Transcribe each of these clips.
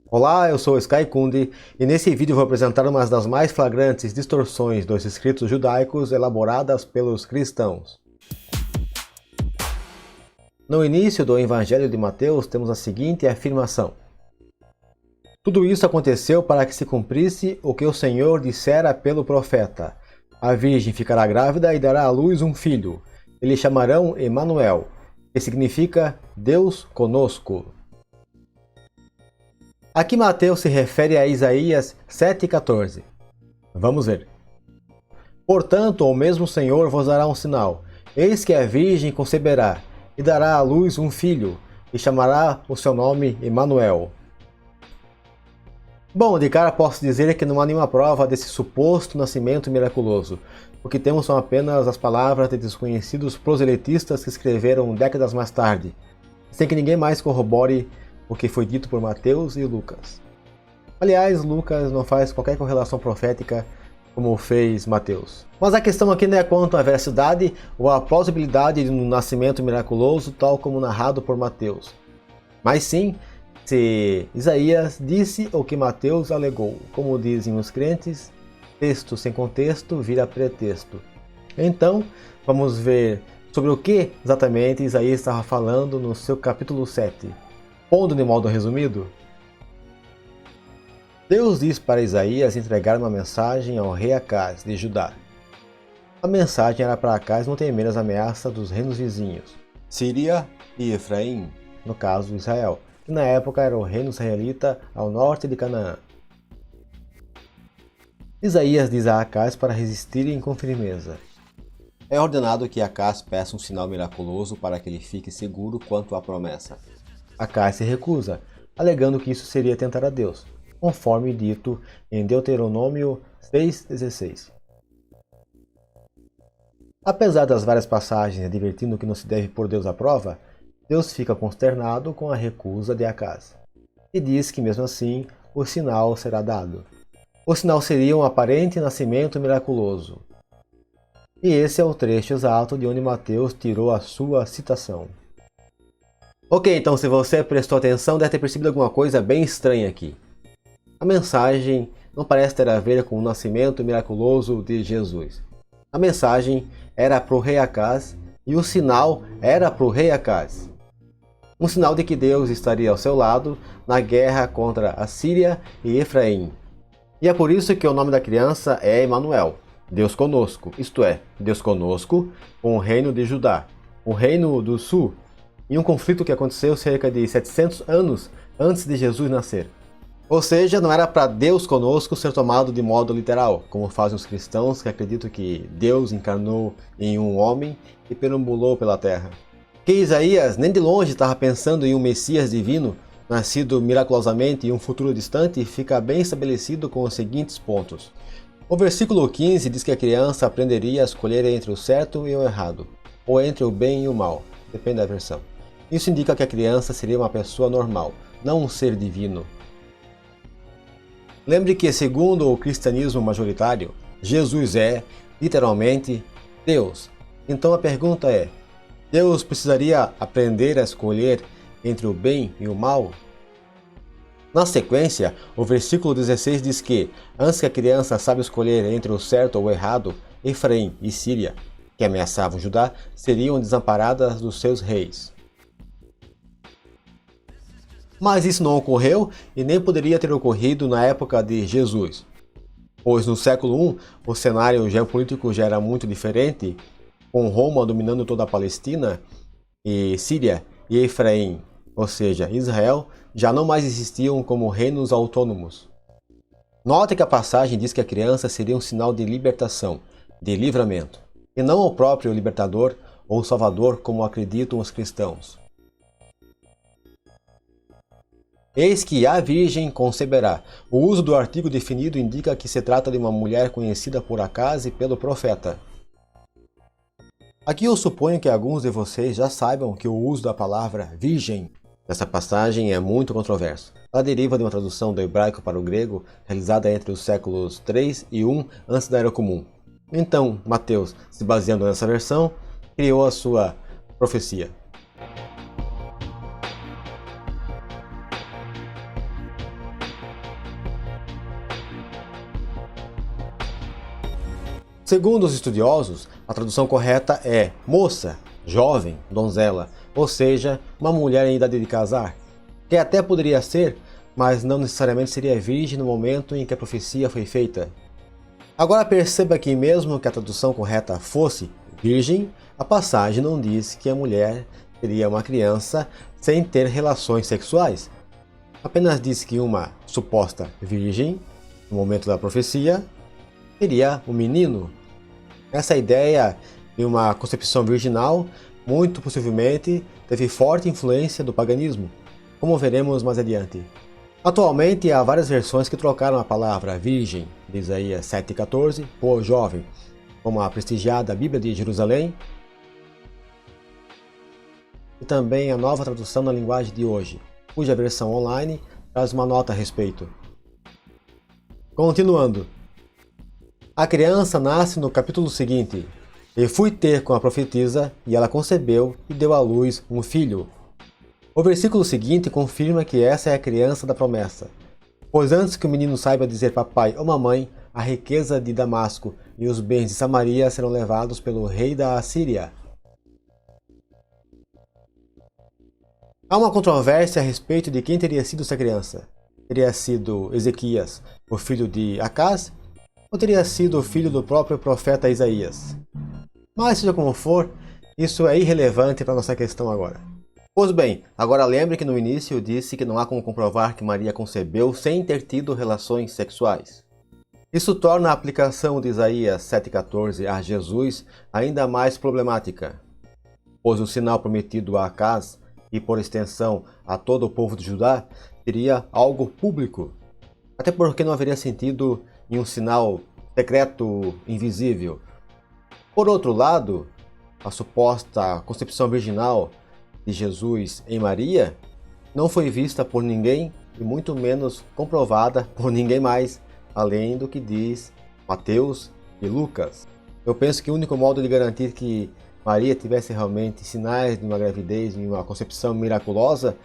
Olá, eu sou o Sky Kundi e nesse vídeo vou apresentar uma das mais flagrantes distorções dos escritos judaicos elaboradas pelos cristãos. No início do Evangelho de Mateus temos a seguinte afirmação: tudo isso aconteceu para que se cumprisse o que o Senhor dissera pelo profeta: a virgem ficará grávida e dará à luz um filho. Eles chamarão Emanuel, que significa Deus conosco. Aqui Mateus se refere a Isaías 7,14. Vamos ver. Portanto, o mesmo Senhor vos dará um sinal. Eis que a virgem conceberá e dará à luz um filho, e chamará o seu nome Emanuel. Bom, de cara posso dizer que não há nenhuma prova desse suposto nascimento miraculoso. O que temos são apenas as palavras de desconhecidos proselitistas que escreveram décadas mais tarde, sem que ninguém mais corrobore o que foi dito por Mateus e Lucas. Aliás, Lucas não faz qualquer correlação profética como fez Mateus. Mas a questão aqui não é quanto à veracidade ou à plausibilidade de um nascimento miraculoso tal como narrado por Mateus, mas sim se Isaías disse o que Mateus alegou. Como dizem os crentes, texto sem contexto vira pretexto. Então, vamos ver sobre o que exatamente Isaías estava falando no seu capítulo 7. Pondo de modo resumido, Deus diz para Isaías entregar uma mensagem ao rei Acaz de Judá. A mensagem era para Acaz não temer as ameaças dos reinos vizinhos, Síria e Efraim, no caso Israel, que na época era o reino israelita ao norte de Canaã. Isaías diz a Acaz para resistirem com firmeza. É ordenado que Acaz peça um sinal miraculoso para que ele fique seguro quanto à promessa. Acaz se recusa, alegando que isso seria tentar a Deus, conforme dito em Deuteronômio 6,16. Apesar das várias passagens advertindo que não se deve pôr Deus à prova, Deus fica consternado com a recusa de Acaz e diz que mesmo assim o sinal será dado. O sinal seria um aparente nascimento miraculoso. E esse é o trecho exato de onde Mateus tirou a sua citação. Ok, então se você prestou atenção, deve ter percebido alguma coisa bem estranha aqui. A mensagem não parece ter a ver com o nascimento miraculoso de Jesus. A mensagem era para o rei Acaz e o sinal era para o rei Acaz. Um sinal de que Deus estaria ao seu lado na guerra contra a Síria e Efraim. E é por isso que o nome da criança é Emanuel, Deus conosco, isto é, Deus conosco com o reino de Judá, o reino do sul, em um conflito que aconteceu cerca de 700 anos antes de Jesus nascer. Ou seja, não era para Deus conosco ser tomado de modo literal, como fazem os cristãos que acreditam que Deus encarnou em um homem e perambulou pela terra. Que Isaías nem de longe estava pensando em um Messias divino, nascido miraculosamente em um futuro distante, fica bem estabelecido com os seguintes pontos. O versículo 15 diz que a criança aprenderia a escolher entre o certo e o errado, ou entre o bem e o mal, depende da versão. Isso indica que a criança seria uma pessoa normal, não um ser divino. Lembre que, segundo o cristianismo majoritário, Jesus é, literalmente, Deus. Então a pergunta é: Deus precisaria aprender a escolher entre o bem e o mal? Na sequência, o versículo 16 diz que, antes que a criança saiba escolher entre o certo ou o errado, Efraim e Síria, que ameaçavam Judá, seriam desamparadas dos seus reis. Mas isso não ocorreu e nem poderia ter ocorrido na época de Jesus, pois no século I o cenário geopolítico já era muito diferente, com Roma dominando toda a Palestina e Síria e Efraim, ou seja, Israel, já não mais existiam como reinos autônomos. Note que a passagem diz que a criança seria um sinal de libertação, de livramento, e não o próprio libertador ou salvador como acreditam os cristãos. Eis que a virgem conceberá. O uso do artigo definido indica que se trata de uma mulher conhecida por Acaz e pelo profeta. Aqui eu suponho que alguns de vocês já saibam que o uso da palavra virgem nessa passagem é muito controverso. Ela deriva de uma tradução do hebraico para o grego realizada entre os séculos 3 e 1 antes da Era Comum. Então, Mateus, se baseando nessa versão, criou a sua profecia. Segundo os estudiosos, a tradução correta é moça, jovem, donzela, ou seja, uma mulher em idade de casar, que até poderia ser, mas não necessariamente seria virgem no momento em que a profecia foi feita. Agora perceba que mesmo que a tradução correta fosse virgem, a passagem não diz que a mulher seria uma criança sem ter relações sexuais. Apenas diz que uma suposta virgem, no momento da profecia, seria um menino. Essa ideia de uma concepção virginal, muito possivelmente, teve forte influência do paganismo, como veremos mais adiante. Atualmente há várias versões que trocaram a palavra virgem, de Isaías 7,14, por jovem, como a prestigiada Bíblia de Jerusalém, e também a nova tradução na linguagem de hoje, cuja versão online traz uma nota a respeito. Continuando. A criança nasce no capítulo seguinte. E fui ter com a profetisa, e ela concebeu e deu à luz um filho. O versículo seguinte confirma que essa é a criança da promessa. Pois antes que o menino saiba dizer papai ou mamãe, a riqueza de Damasco e os bens de Samaria serão levados pelo rei da Assíria. Há uma controvérsia a respeito de quem teria sido essa criança. Teria sido Ezequias, o filho de Acaz, ou teria sido o filho do próprio profeta Isaías? Mas seja como for, isso é irrelevante para nossa questão agora. Pois bem, agora lembre que no início eu disse que não há como comprovar que Maria concebeu sem ter tido relações sexuais. Isso torna a aplicação de Isaías 7,14 a Jesus ainda mais problemática, pois o sinal prometido a Acaz, e por extensão a todo o povo de Judá, seria algo público, até porque não haveria sentido em um sinal secreto, invisível. Por outro lado, a suposta concepção virginal de Jesus em Maria não foi vista por ninguém e muito menos comprovada por ninguém mais, além do que diz Mateus e Lucas. Eu penso que o único modo de garantir que Maria tivesse realmente sinais de uma gravidez e uma concepção miraculosa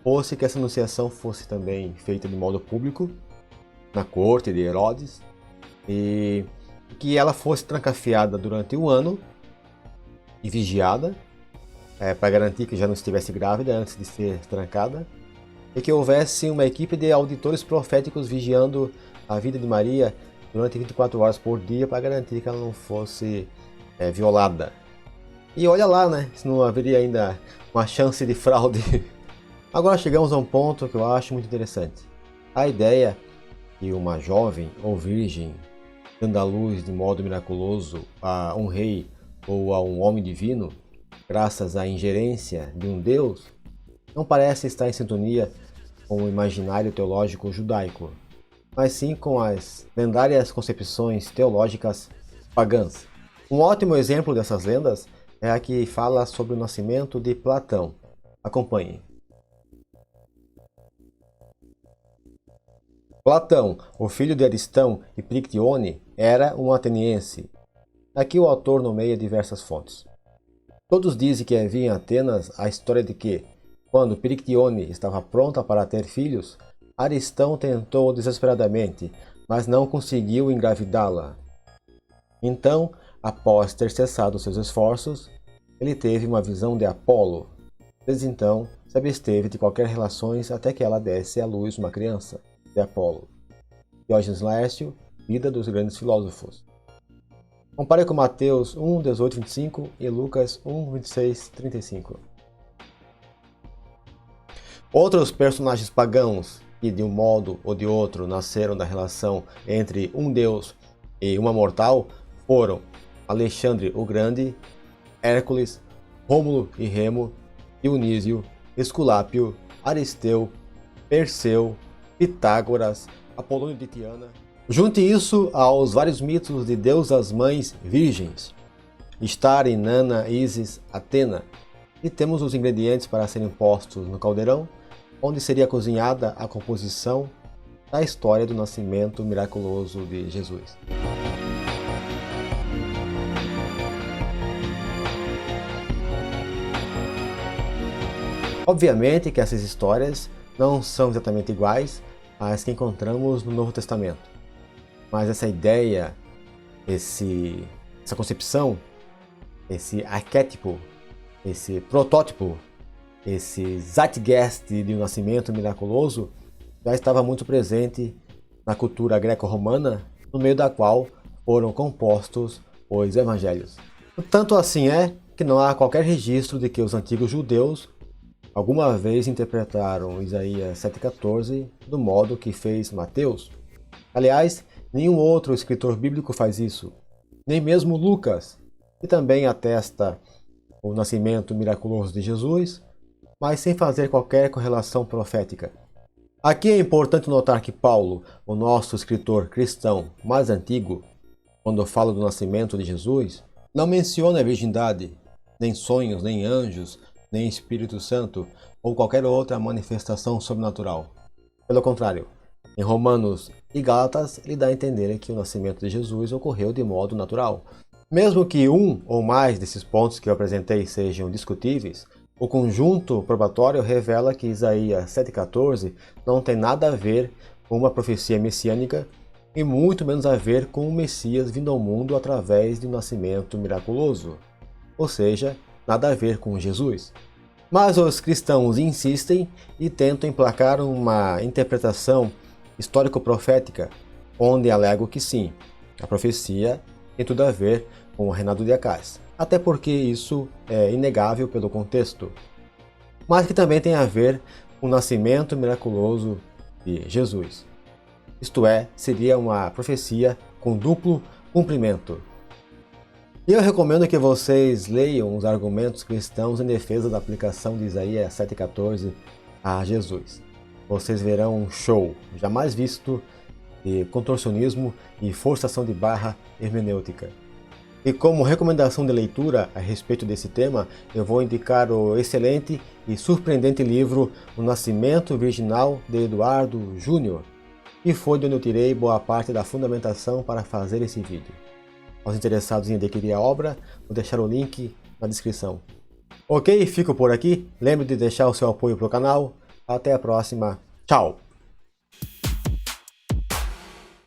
fosse que essa anunciação fosse também feita de modo público, na corte de Herodes, e que ela fosse trancafiada durante um ano e vigiada, para garantir que já não estivesse grávida antes de ser trancada, e que houvesse uma equipe de auditores proféticos vigiando a vida de Maria durante 24 horas por dia para garantir que ela não fosse violada. E olha lá, né, se não haveria ainda uma chance de fraude. Agora chegamos a um ponto que eu acho muito interessante. A ideia que uma jovem ou virgem dando à luz de modo miraculoso a um rei ou a um homem divino, graças à ingerência de um Deus, não parece estar em sintonia com o imaginário teológico judaico, mas sim com as lendárias concepções teológicas pagãs. Um ótimo exemplo dessas lendas é a que fala sobre o nascimento de Platão. Acompanhe. Platão, o filho de Aristão e Pictione, era um ateniense. Aqui o autor nomeia diversas fontes. Todos dizem que havia em Atenas a história de que, quando Pictione estava pronta para ter filhos, Aristão tentou desesperadamente, mas não conseguiu engravidá-la. Então, após ter cessado seus esforços, ele teve uma visão de Apolo. Desde então, se absteve de qualquer relações até que ela desse à luz uma criança, de Apolo. Diógenes Laércio, Vida dos Grandes Filósofos. Compare com Mateus 1, 18, 25 e Lucas 1, 26, 35. Outros personagens pagãos que, de um modo ou de outro, nasceram da relação entre um deus e uma mortal foram Alexandre o Grande, Hércules, Rômulo e Remo, Dionísio, Esculápio, Aristeu, Perseu, Pitágoras, Apolônio de Tiana. Junte isso aos vários mitos de deusas mães virgens, Estar, Inanna, Ísis, Atena, e temos os ingredientes para serem postos no caldeirão, onde seria cozinhada a composição da história do nascimento miraculoso de Jesus. Obviamente que essas histórias não são exatamente iguais às que encontramos no Novo Testamento, mas essa ideia essa concepção, esse arquétipo, esse protótipo, esse zeitgeist de um nascimento miraculoso já estava muito presente na cultura greco-romana, no meio da qual foram compostos os evangelhos. Tanto assim é que não há qualquer registro de que os antigos judeus alguma vez interpretaram Isaías 7,14 do modo que fez Mateus. Aliás, nenhum outro escritor bíblico faz isso, nem mesmo Lucas, que também atesta o nascimento miraculoso de Jesus, mas sem fazer qualquer correlação profética. Aqui é importante notar que Paulo, o nosso escritor cristão mais antigo, quando fala do nascimento de Jesus, não menciona a virgindade, nem sonhos, nem anjos, nem Espírito Santo ou qualquer outra manifestação sobrenatural. Pelo contrário, em Romanos e Gálatas, ele dá a entender que o nascimento de Jesus ocorreu de modo natural. Mesmo que um ou mais desses pontos que eu apresentei sejam discutíveis, o conjunto probatório revela que Isaías 7,14 não tem nada a ver com uma profecia messiânica e muito menos a ver com o Messias vindo ao mundo através de um nascimento miraculoso, ou seja, nada a ver com Jesus. Mas os cristãos insistem e tentam emplacar uma interpretação histórico-profética, onde alegam que sim, a profecia tem tudo a ver com o reinado de Acás, até porque isso é inegável pelo contexto, mas que também tem a ver com o nascimento miraculoso de Jesus. Isto é, seria uma profecia com duplo cumprimento. E eu recomendo que vocês leiam os argumentos cristãos em defesa da aplicação de Isaías 7,14 a Jesus. Vocês verão um show jamais visto de contorcionismo e forçação de barra hermenêutica. E como recomendação de leitura a respeito desse tema, eu vou indicar o excelente e surpreendente livro O Nascimento Virginal de Eduardo Júnior, que foi de onde eu tirei boa parte da fundamentação para fazer esse vídeo. Aos interessados em adquirir a obra, vou deixar o link na descrição. Ok, fico por aqui. Lembre de deixar o seu apoio para o canal. Até a próxima. Tchau!